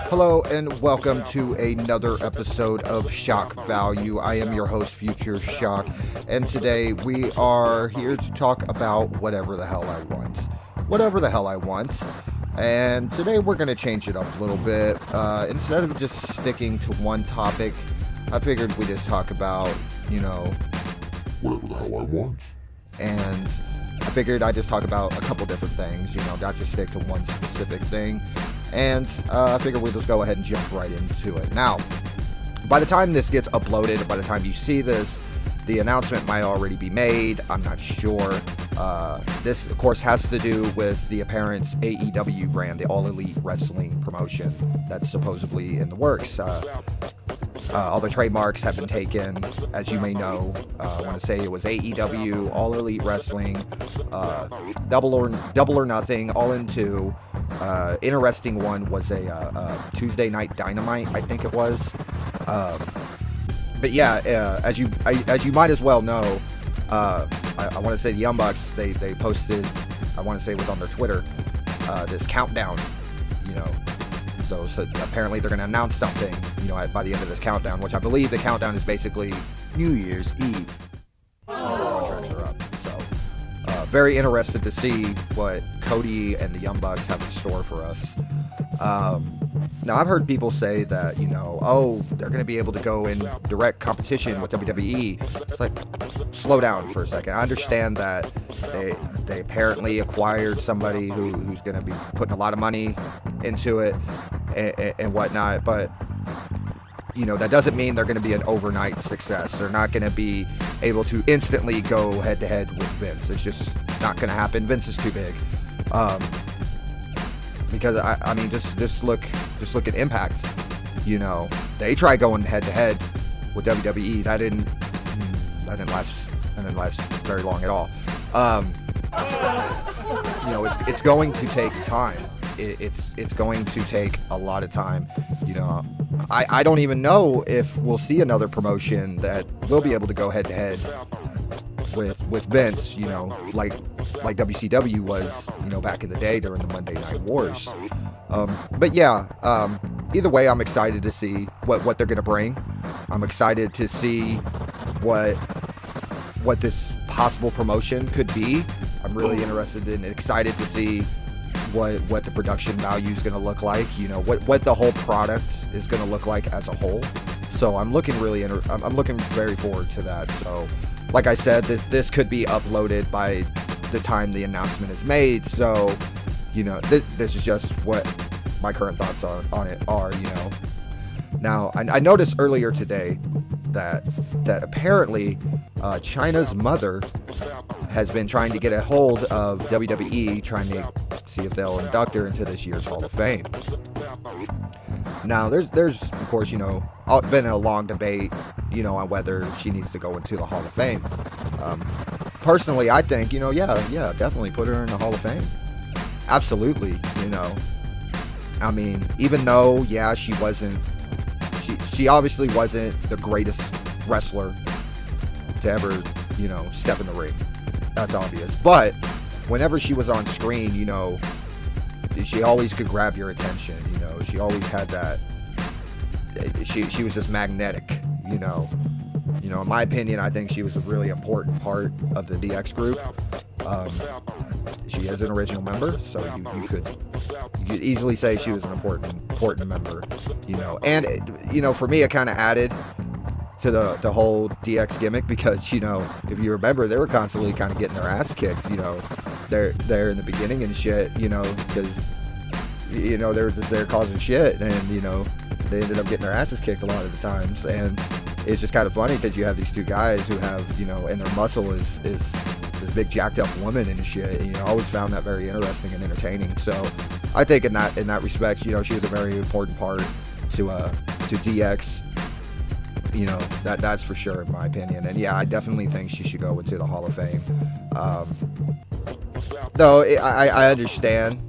Hello and welcome to another episode of Shock Value. I am your host, Future Shock, and today we are here to talk about whatever the hell I want. Whatever the hell I want. And today we're going to change it up a little bit. Instead of just sticking to one topic, I figured we just talk about, whatever the hell I want. And I figured I'd just talk about a couple different things, not just stick to one specific thing. And I figured we'll just go ahead and jump right into it. Now, by the time this gets uploaded, by the time you see this, the announcement might already be made. I'm not sure. This, of course, has to do with the apparent AEW brand, the All Elite Wrestling promotion that's supposedly in the works. All the trademarks have been taken, as you may know. I want to say it was AEW, All Elite Wrestling, Double or Nothing, All In Two. Interesting one was a Tuesday Night Dynamite, I think it was. But yeah, as you might as well know, I want to say the Young Bucks, they posted, I want to say it was on their Twitter, this countdown, So apparently they're going to announce something, by the end of this countdown, which I believe the countdown is basically New Year's Eve. All the contracts are up. So very interested to see what Cody and the Young Bucks have in store for us. Now, I've heard people say that, they're going to be able to go in direct competition with WWE. It's like, slow down for a second. I understand that they apparently acquired somebody who's going to be putting a lot of money into it and whatnot, but, that doesn't mean they're going to be an overnight success. They're not going to be able to instantly go head-to-head with Vince. It's just not going to happen. Vince is too big. Because I mean, just look at Impact. They tried going head to head with WWE. That didn't last very long at all. It's going to take time. It's going to take a lot of time. I don't even know if we'll see another promotion that will be able to go head to head with Vince, like WCW was, back in the day during the Monday Night Wars. But yeah, either way, I'm excited to see what they're going to bring. I'm excited to see what this possible promotion could be. I'm really interested and excited to see what the production value is going to look like, what the whole product is going to look like as a whole. So I'm looking I'm looking very forward to that. So like I said, this could be uploaded by the time the announcement is made. So, this is just what my current thoughts on it are, Now, I noticed earlier today that apparently Chyna's mother has been trying to get a hold of WWE, trying to see if they'll induct her into this year's Hall of Fame. Now, there's of course, been a long debate, on whether she needs to go into the Hall of Fame. Personally, I think, yeah, definitely put her in the Hall of Fame. Absolutely, I mean, even though, yeah, she obviously wasn't the greatest wrestler to ever, step in the ring. That's obvious. But whenever she was on screen, she always could grab your attention. She always had that. She was just magnetic. In my opinion, I think she was a really important part of the DX group. She is an original member, so you could easily say she was an important member. And for me, it kind of added to the whole DX gimmick because, if you remember, they were constantly kind of getting their ass kicked, they're in the beginning and shit, because, they're causing shit and, they ended up getting their asses kicked a lot of the times. And it's just kind of funny because you have these two guys who have, and their muscle is this big jacked up woman and shit. And, I always found that very interesting and entertaining. So I think in that respect, she was a very important part to DX. That's for sure, in my opinion. And yeah, I definitely think she should go into the Hall of Fame. Though I understand,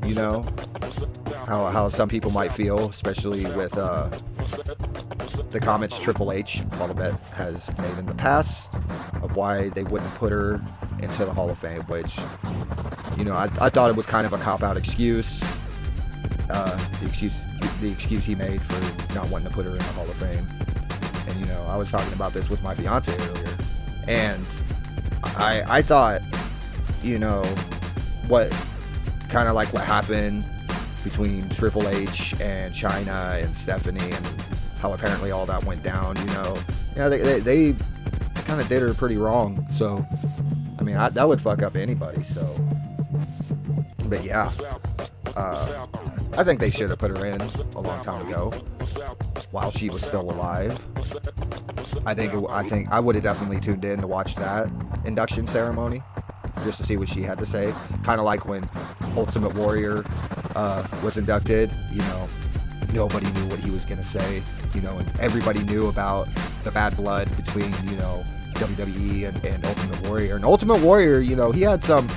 how some people might feel, especially with the comments Triple H has made in the past of why they wouldn't put her into the Hall of Fame, which, I thought it was kind of a cop-out excuse. the excuse he made for not wanting to put her in the Hall of Fame. And you know, I was talking about this with my fiance earlier, and I thought, you know, what kind of like what happened between Triple H and Chyna and Stephanie, and how apparently all that went down. You know, they kind of did her pretty wrong. So, I mean, that would fuck up anybody. So, but yeah, I think they should have put her in a long time ago, while she was still alive. I think I would have definitely tuned in to watch that induction ceremony, just to see what she had to say. Kind of like when Ultimate Warrior was inducted. You know, nobody knew what he was gonna say. You know, and everybody knew about the bad blood between, you know, WWE and Ultimate Warrior. And Ultimate Warrior, you know, he had some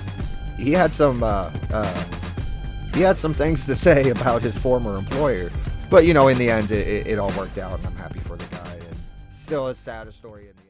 things to say about his former employer. But, you know, in the end, it all worked out, and I'm happy for the guy. And still a sad story in the end.